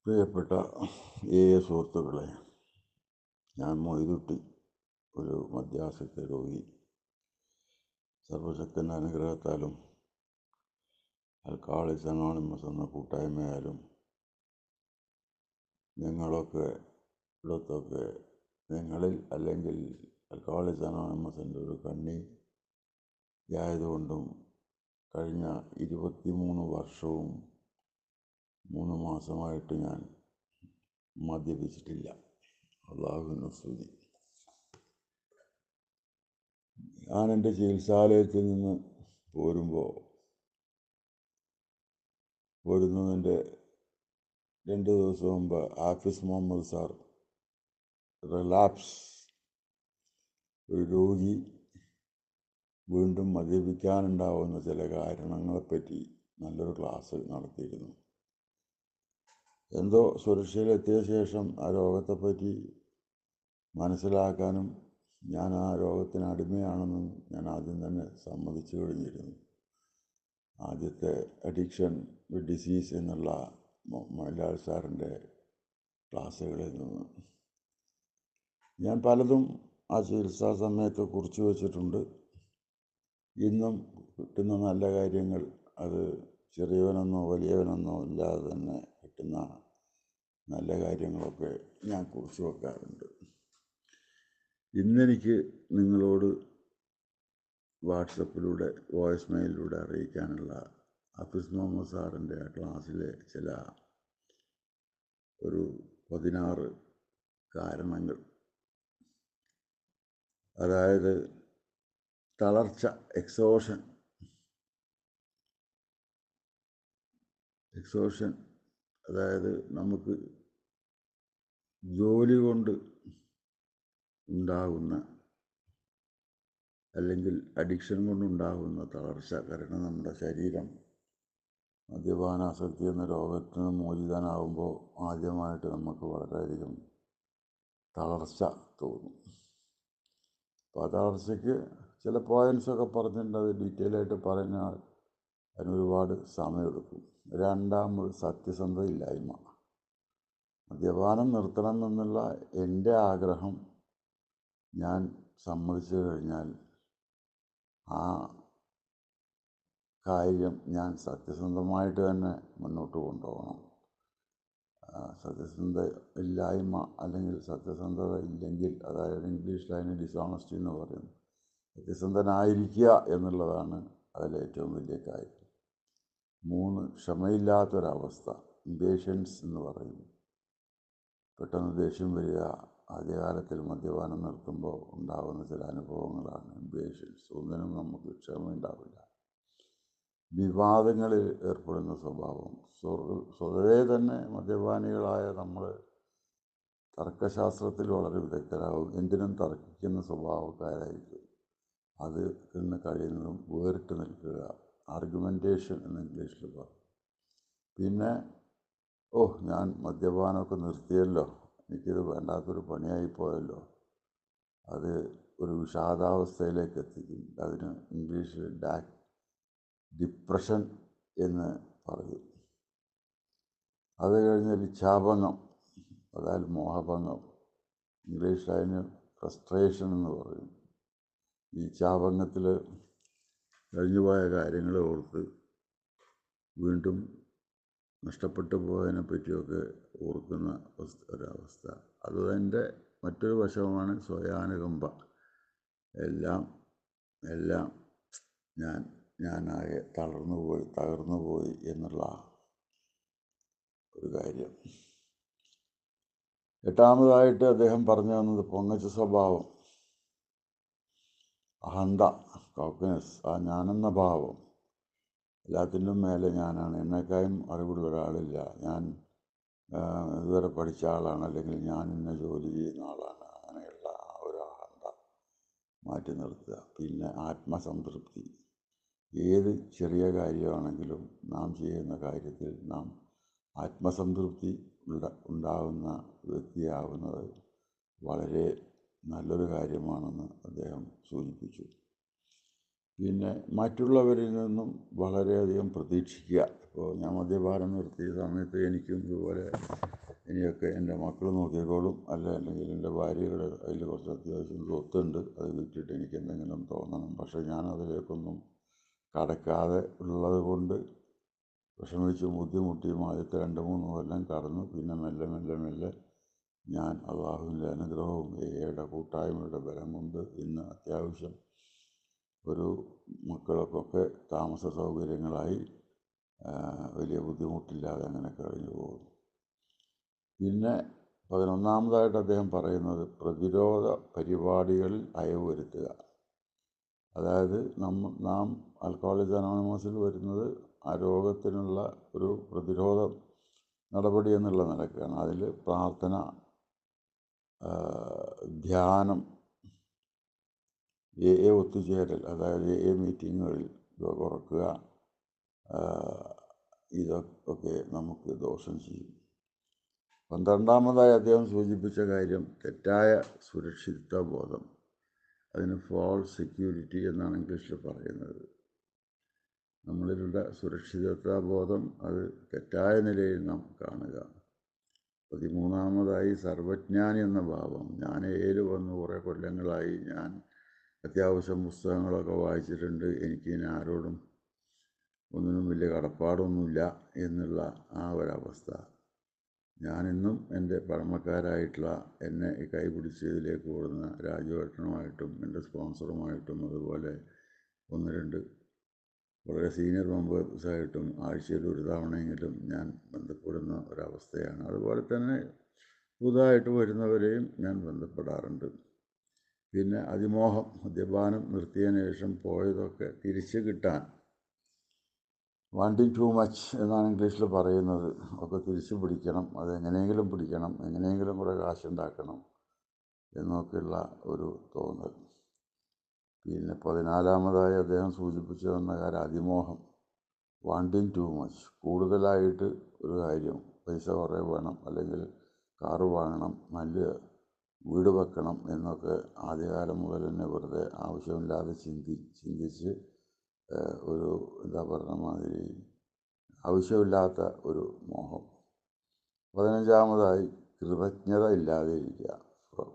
പ്രിയപ്പെട്ട സുഹൃത്തുക്കളെ, ഞാൻ മൊയ്തുട്ടി, ഒരു മദ്യാസക്ത രോഗി. സർവശക്തൻ്റെ അനുഗ്രഹത്താലും ആൽക്കഹോളിക്സ് അനോണിമസ് എന്ന കൂട്ടായ്മയാലും നിങ്ങളിൽ അല്ലെങ്കിൽ ആൽക്കഹോളിക്സ് അനോണിമസിൻ്റെ ഒരു കണ്ണിയായതുകൊണ്ടും കഴിഞ്ഞ 23 വർഷവും 3 മാസമായിട്ട് ഞാൻ മദ്യപിച്ചിട്ടില്ല. അല്ലാഹുവിന് സ്തുതി. ഞാൻ എൻ്റെ ചികിത്സാലയത്തിൽ നിന്ന് പോരുന്നതിൻ്റെ 2 ദിവസം മുമ്പ് ഹാഫിസ് മുഹമ്മദ് സാർ റിലാപ്സ്, ഒരു രോഗി വീണ്ടും മദ്യപിക്കാനുണ്ടാവുന്ന ചില കാരണങ്ങളെപ്പറ്റി നല്ലൊരു ക്ലാസ് നടത്തിയിരുന്നു. എന്തോ സുരക്ഷയിലെത്തിയ ശേഷം ആ രോഗത്തെപ്പറ്റി മനസ്സിലാക്കാനും ഞാൻ ആ രോഗത്തിന് അടിമയാണെന്നും ഞാൻ ആദ്യം തന്നെ സമ്മതിച്ചു കഴിഞ്ഞിരുന്നു. ആദ്യത്തെ അഡിക്ഷൻ വിത്ത് ഡിസീസ് എന്നുള്ള മലയാള സാറിൻ്റെ ക്ലാസ്സുകളിൽ നിന്ന് ഞാൻ പലതും ആ ചികിത്സാ സമയത്ത് കുറിച്ച് വച്ചിട്ടുണ്ട്. ഇന്നും കിട്ടുന്ന നല്ല കാര്യങ്ങൾ, അത് ചെറിയവനെന്നോ വലിയവനെന്നോ ഇല്ലാതെ തന്നെ കിട്ടുന്ന നല്ല കാര്യങ്ങളൊക്കെ ഞാൻ കുറിച്ച് വെക്കാറുണ്ട്. ഇന്നെനിക്ക് നിങ്ങളോട് വാട്സപ്പിലൂടെ വോയിസ് മെയിലിലൂടെ അറിയിക്കാനുള്ള ഹാഫിസ് മുഹമ്മദ് സാറിൻ്റെ ആ ക്ലാസ്സിലെ ചില ഒരു 16 കാരണങ്ങൾ. അതായത് തളർച്ച, എക്സോഷൻ, അതായത് നമുക്ക് ജോലി കൊണ്ട് ഉണ്ടാകുന്ന അല്ലെങ്കിൽ അഡിക്ഷൻ കൊണ്ടുണ്ടാകുന്ന തളർച്ച. കാരണം നമ്മുടെ ശരീരം മദ്യപാനാസക്തി എന്ന രോഗത്തിന് മോചിതനാകുമ്പോൾ ആദ്യമായിട്ട് നമുക്ക് വളരെയധികം തളർച്ച തോന്നും. അപ്പോൾ ആ തളർച്ചയ്ക്ക് ചില പോയിൻറ്റ്സൊക്കെ പറഞ്ഞിട്ടുണ്ട്. അത് ഡീറ്റെയിൽ ആയിട്ട് പറഞ്ഞാൽ അതിനൊരുപാട് സമയമെടുക്കും. രണ്ടാമത് സത്യസന്ധതയില്ലായ്മ. മദ്യപാനം നിർത്തണം എന്നുള്ള എൻ്റെ ആഗ്രഹം ഞാൻ സമ്മതിച്ചു കഴിഞ്ഞാൽ ആ കാര്യം ഞാൻ സത്യസന്ധമായിട്ട് തന്നെ മുന്നോട്ട് കൊണ്ടുപോകണം. സത്യസന്ധത ഇല്ലായ്മ അല്ലെങ്കിൽ സത്യസന്ധത ഇല്ലെങ്കിൽ, അതായത് ഇംഗ്ലീഷിൽ അതിന് ഡിസോണസ്റ്റി എന്ന് പറയുന്നു. സത്യസന്ധനായിരിക്കുക എന്നുള്ളതാണ് അതിലേറ്റവും വലിയ കാര്യം. 3, ക്ഷമയില്ലാത്തൊരവസ്ഥ, ഇംപേഷ്യൻസ് എന്ന് പറയുന്നു. പെട്ടെന്ന് ദേഷ്യം വരിക. ആദ്യകാലത്തിൽ മദ്യപാനം നിർത്തുമ്പോൾ ഉണ്ടാകുന്ന ചില അനുഭവങ്ങളാണ് ഇംപേഷ്യൻസ്. ഒന്നിനും നമുക്ക് ക്ഷമയുണ്ടാവില്ല. വിവാദങ്ങളിൽ ഏർപ്പെടുന്ന സ്വഭാവം. സ്വതവേ തന്നെ മദ്യപാനികളായ നമ്മൾ തർക്കശാസ്ത്രത്തിൽ വളരെ വിദഗ്ധരാകും. എന്തിനും തർക്കിക്കുന്ന സ്വഭാവക്കാരായിരിക്കും. അത് നിന്ന് കഴിയുന്നതും വേറിട്ട് നിൽക്കുക, ആർഗ്യുമെൻറ്റേഷൻ എന്ന് ഇംഗ്ലീഷിൽ പറയും. പിന്നെ ഞാൻ മദ്യപാനമൊക്കെ നിർത്തിയല്ലോ, എനിക്കിത് വേണ്ടാത്തൊരു പണിയായിപ്പോയല്ലോ, അത് ഒരു വിഷാദാവസ്ഥയിലേക്ക് എത്തിക്കും. അതിന് ഇംഗ്ലീഷിൽ ഡിപ്രഷൻ എന്ന് പറയും. അത് കഴിഞ്ഞാൽ ഇച്ഛാഭംഗം, അതായത് മോഹഭംഗം. ഇംഗ്ലീഷിൽ അതിന് ഫ്രസ്ട്രേഷൻ എന്ന് പറയും. ഈ ഇച്ഛാഭംഗത്തിൽ കഴിഞ്ഞുപോയ കാര്യങ്ങൾ ഓർത്ത് വീണ്ടും നഷ്ടപ്പെട്ടു പോയതിനെ പറ്റിയൊക്കെ ഓർക്കുന്ന ഒരവസ്ഥ. അതിൻ്റെ മറ്റൊരു വശമാണ് സ്വയാനുകമ്പ. എല്ലാം ഞാനാകെ തകർന്നുപോയി എന്നുള്ള ഒരു കാര്യം. 8ാമതായിട്ട് അദ്ദേഹം പറഞ്ഞു തന്നത് പൊങ്ങച്ച സ്വഭാവം, അഹന്ത, കോക്കനസ്, ആ ഞാനെന്ന ഭാവം. എല്ലാത്തിനും മേലെ ഞാനാണ്, എന്നെക്കാളും അറിവുള്ള ഒരാളില്ല, ഞാൻ ഇതുവരെ പഠിച്ച ആളാണ്, അല്ലെങ്കിൽ ഞാൻ ഇന്ന ജോലി ചെയ്യുന്ന ആളാണ്. അങ്ങനെയുള്ള ആ ഒരു അഹന്ത മാറ്റി നിർത്തുക. പിന്നെ ആത്മസംതൃപ്തി. ഏത് ചെറിയ കാര്യമാണെങ്കിലും നാം ചെയ്യുന്ന കാര്യത്തിൽ നാം ആത്മസംതൃപ്തി ഉണ്ടാകുന്ന വ്യക്തിയാവുന്നത് വളരെ നല്ലൊരു കാര്യമാണെന്ന് അദ്ദേഹം സൂചിപ്പിച്ചു. പിന്നെ മറ്റുള്ളവരിൽ നിന്നും വളരെയധികം പ്രതീക്ഷിക്കുക. ഇപ്പോൾ ഞാൻ മദ്യപാനം നിർത്തിയ സമയത്ത് എനിക്കും ഇതുപോലെ ഇനിയൊക്കെ എൻ്റെ മക്കൾ നോക്കിക്കോളും, അല്ലെങ്കിൽ എൻ്റെ ഭാര്യയുടെ അതിൽ കുറച്ച് അത്യാവശ്യം സ്വത്തുണ്ട്, അത് വിറ്റിട്ട് എനിക്ക് എന്തെങ്കിലും തോന്നണം. പക്ഷേ ഞാനതിലേക്കൊന്നും കടക്കാതെ ഉള്ളത് കൊണ്ട് വിഷമിച്ചും ബുദ്ധിമുട്ടിയും ആദ്യത്തെ 2-3 കൊല്ലം കടന്നു. പിന്നെ മെല്ലെ മെല്ലെ മെല്ലെ ഞാൻ അള്ളാഹുവിൻ്റെ അനുഗ്രഹവും എയുടെ കൂട്ടായ്മയുടെ ബലം കൊണ്ട് ഇന്ന് അത്യാവശ്യം ഒരു മക്കൾക്കൊക്കെ താമസ സൗകര്യങ്ങളായി വലിയ ബുദ്ധിമുട്ടില്ലാതെ അങ്ങനെ കഴിഞ്ഞു പോകുന്നു. പിന്നെ 11-ാമതായിട്ട് അദ്ദേഹം പറയുന്നത് പ്രതിരോധ പരിപാടികളിൽ അയവ് വരുത്തുക. അതായത് നാം ആൽക്കഹോളിക്സ് അനോണിമസിൽ വരുന്നത് ആ രോഗത്തിനുള്ള ഒരു പ്രതിരോധ നടപടി എന്നുള്ള നിലക്കാണ്. അതിൽ പ്രാർത്ഥന, ധ്യാനം, ഒത്തുചേരൽ, അതായത് മീറ്റിങ്ങുകളിൽ കുറക്കുക, ഇതൊക്കെ നമുക്ക് ദോഷം ചെയ്യും. 12-ാമതായി അദ്ദേഹം സൂചിപ്പിച്ച കാര്യം തെറ്റായ സുരക്ഷിതത്വ ബോധം. അതിന് ഫോൾസ് സെക്യൂരിറ്റി എന്നാണ് ഇംഗ്ലീഷിൽ പറയുന്നത്. നമ്മളിലുള്ള സുരക്ഷിതത്വ ബോധം അത് തെറ്റായ നിലയിൽ നാം കാണുക. 13-ാമതായി സർവജ്ഞാനി എന്ന ഭാവം. ഞാൻ വന്ന് കുറേ കൊല്ലങ്ങളായി, ഞാൻ അത്യാവശ്യം പുസ്തകങ്ങളൊക്കെ വായിച്ചിട്ടുണ്ട്, എനിക്ക് ഇനി ആരോടും ഒന്നിനും വലിയ കടപ്പാടൊന്നുമില്ല എന്നുള്ള ആ ഒരവസ്ഥ. ഞാനിന്നും എൻ്റെ പഴമക്കാരായിട്ടുള്ള എന്നെ കൈപിടിച്ചതിലേക്ക് ഓടുന്ന രാജുവേട്ടനുമായിട്ടും എൻ്റെ സ്പോൺസറുമായിട്ടും അതുപോലെ 1-2 വളരെ സീനിയർ മെമ്പേഴ്സായിട്ടും ആഴ്ചയിൽ ഒരു തവണയെങ്കിലും ഞാൻ ബന്ധപ്പെടുന്ന ഒരവസ്ഥയാണ്. അതുപോലെ തന്നെ പുതുതായിട്ട് വരുന്നവരെയും ഞാൻ ബന്ധപ്പെടാറുണ്ട്. പിന്നെ അതിമോഹം, മദ്യപാനം നിർത്തിയതിന് ശേഷം പോയതൊക്കെ തിരിച്ച് കിട്ടാൻ, വാണ്ടിങ് ടു മച്ച് എന്നാണ് ഇംഗ്ലീഷിൽ പറയുന്നത്, ഒക്കെ തിരിച്ചു പിടിക്കണം, അതെങ്ങനെയെങ്കിലും പിടിക്കണം, എങ്ങനെയെങ്കിലും കുറേ കാശുണ്ടാക്കണം എന്നൊക്കെയുള്ള ഒരു തോന്നൽ. പിന്നെ 14-ാമതായി അദ്ദേഹം സൂചിപ്പിച്ചു തന്ന കാര്യം അതിമോഹം, വാണ്ടിങ് ടു മച്ച്, കൂടുതലായിട്ട് ഒരു കാര്യം, പൈസ കുറേ വേണം, അല്ലെങ്കിൽ കാറ് വാങ്ങണം, നല്ല വീട് വെക്കണം എന്നൊക്കെ ആദ്യകാലം മുതൽ തന്നെ വെറുതെ ആവശ്യമില്ലാതെ ചിന്തിച്ച് ഒരു എന്താ പറഞ്ഞ മാതിരി ആവശ്യമില്ലാത്ത ഒരു മോഹം. 15-ാമതായി കൃതജ്ഞത ഇല്ലാതെ ഇരിക്കുക,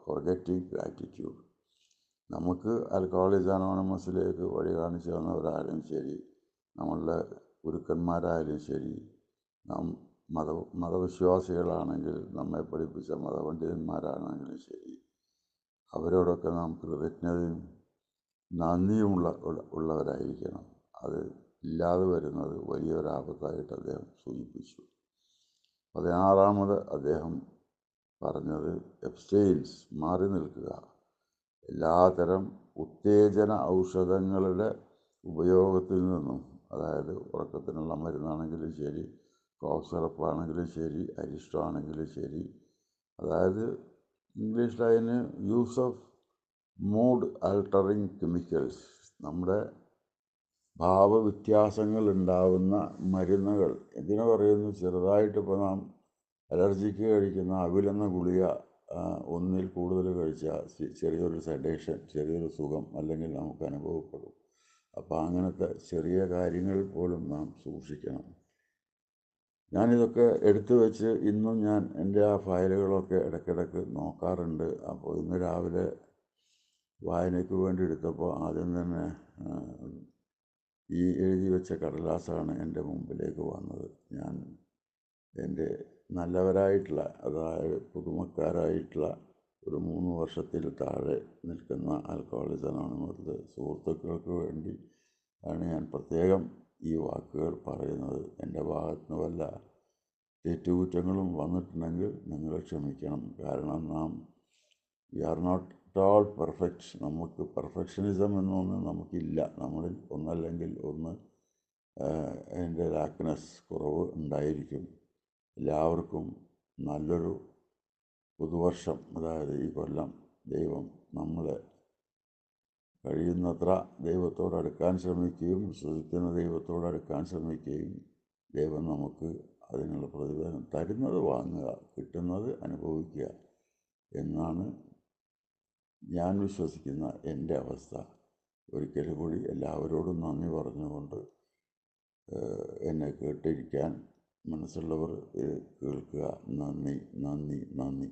ഫോർഗെറ്റിംഗ് ഗ്രാറ്റിറ്റ്യൂഡ്. നമുക്ക് ആൽക്കഹോളിക്സ് അനോണിമസിലേക്ക് വഴി കാണിച്ചു തന്നവരായാലും ശരി, നമ്മളുടെ ഗുരുക്കന്മാരായാലും ശരി, നാം മതവിശ്വാസികളാണെങ്കിൽ നമ്മെ പഠിപ്പിച്ച മതപണ്ഡിതന്മാരാണെങ്കിലും ശരി, അവരോടൊക്കെ നാം കൃതജ്ഞതയും നന്ദിയും ഉള്ളവരായിരിക്കണം. അത് ഇല്ലാതെ വരുന്നത് വലിയൊരാപത്തായിട്ട് അദ്ദേഹം സൂചിപ്പിച്ചു. 16-ാമത് അദ്ദേഹം പറഞ്ഞത് എബ്സ്റ്റെയിൻസ്, മാറി നിൽക്കുക. എല്ലാതരം ഉത്തേജന ഔഷധങ്ങളുടെ ഉപയോഗത്തിൽ നിന്നും, അതായത് ഉറക്കത്തിനുള്ള മരുന്നാണെങ്കിലും ശരി, കോഫ് സിറപ്പാണെങ്കിലും ശരി, അരിഷ്ടമാണെങ്കിലും ശരി, അതായത് ഇംഗ്ലീഷിൽ അതിന് use of mood altering chemicals, നമ്മുടെ ഭാവവ്യത്യാസങ്ങൾ ഉണ്ടാവുന്ന മരുന്നുകൾ. എന്തിനു പറയുന്നു, ചെറുതായിട്ട് ഇപ്പോൾ നാം അലർജിക്ക് കഴിക്കുന്ന അവിലെന്ന ഗുളിക ഒന്നിൽ കൂടുതൽ കഴിച്ചാൽ ചെറിയൊരു സെഡേഷൻ, ചെറിയൊരു സുഖം അല്ലെങ്കിൽ നമുക്ക് അനുഭവപ്പെടും. അപ്പോൾ അങ്ങനത്തെ ചെറിയ കാര്യങ്ങൾ പോലും നാം സൂക്ഷിക്കണം. ഞാനിതൊക്കെ എടുത്തു വെച്ച് ഇന്നും ഞാൻ എൻ്റെ ആ ഫയലുകളൊക്കെ ഇടയ്ക്കിടയ്ക്ക് നോക്കാറുണ്ട്. അപ്പോൾ ഇന്ന് രാവിലെ വായനയ്ക്ക് വേണ്ടി എടുത്തപ്പോൾ ആദ്യം തന്നെ ഈ എഴുതി വെച്ച കടലാസാണ് എൻ്റെ മുമ്പിലേക്ക് വന്നത്. ഞാൻ എൻ്റെ നല്ലവരായിട്ടുള്ള, അതായത് പുതുമക്കാരായിട്ടുള്ള ഒരു 3 വർഷത്തിൽ താഴെ നിൽക്കുന്ന ആൽക്കഹോളിക്സ് അനോണിമസ് സുഹൃത്തുക്കൾക്ക് വേണ്ടി ആണ് ഞാൻ പ്രത്യേകം ഈ വാക്കുകൾ പറയുന്നത്. എൻ്റെ ഭാഗത്തുനിന്ന് വല്ല തെറ്റുകുറ്റങ്ങളും വന്നിട്ടുണ്ടെങ്കിൽ നിങ്ങൾ ക്ഷമിക്കണം. കാരണം നാം we are not all perfect. നമുക്ക് പെർഫെക്ഷനിസം എന്നൊന്നും നമുക്കില്ല. നമ്മളിൽ ഒന്നല്ലെങ്കിൽ ഒന്ന് അതിൻ്റെ ലാക്ക്നെസ്, കുറവ് ഉണ്ടായിരിക്കും. എല്ലാവർക്കും നല്ലൊരു പുതുവർഷം, അതായത് ഈ കൊല്ലം ദൈവം നമ്മളെ കഴിയുന്നത്ര ദൈവത്തോട് അടുക്കാൻ ശ്രമിക്കുകയും വിശ്വസിക്കുന്ന ദൈവത്തോട് അടുക്കാൻ ശ്രമിക്കുകയും ദൈവം നമുക്ക് അതിനുള്ള പ്രതിഫലം തരുന്നത് വാങ്ങുക, കിട്ടുന്നത് അനുഭവിക്കുക എന്നാണ് ഞാൻ വിശ്വസിക്കുന്ന എൻ്റെ അവസ്ഥ. ഒരിക്കൽ കൂടി എല്ലാവരോടും നന്ദി പറഞ്ഞുകൊണ്ട് എന്നെ കേട്ടിരിക്കാൻ മനസ്സുള്ളവർ കേൾക്കുക. നന്ദി, നന്ദി, നന്ദി.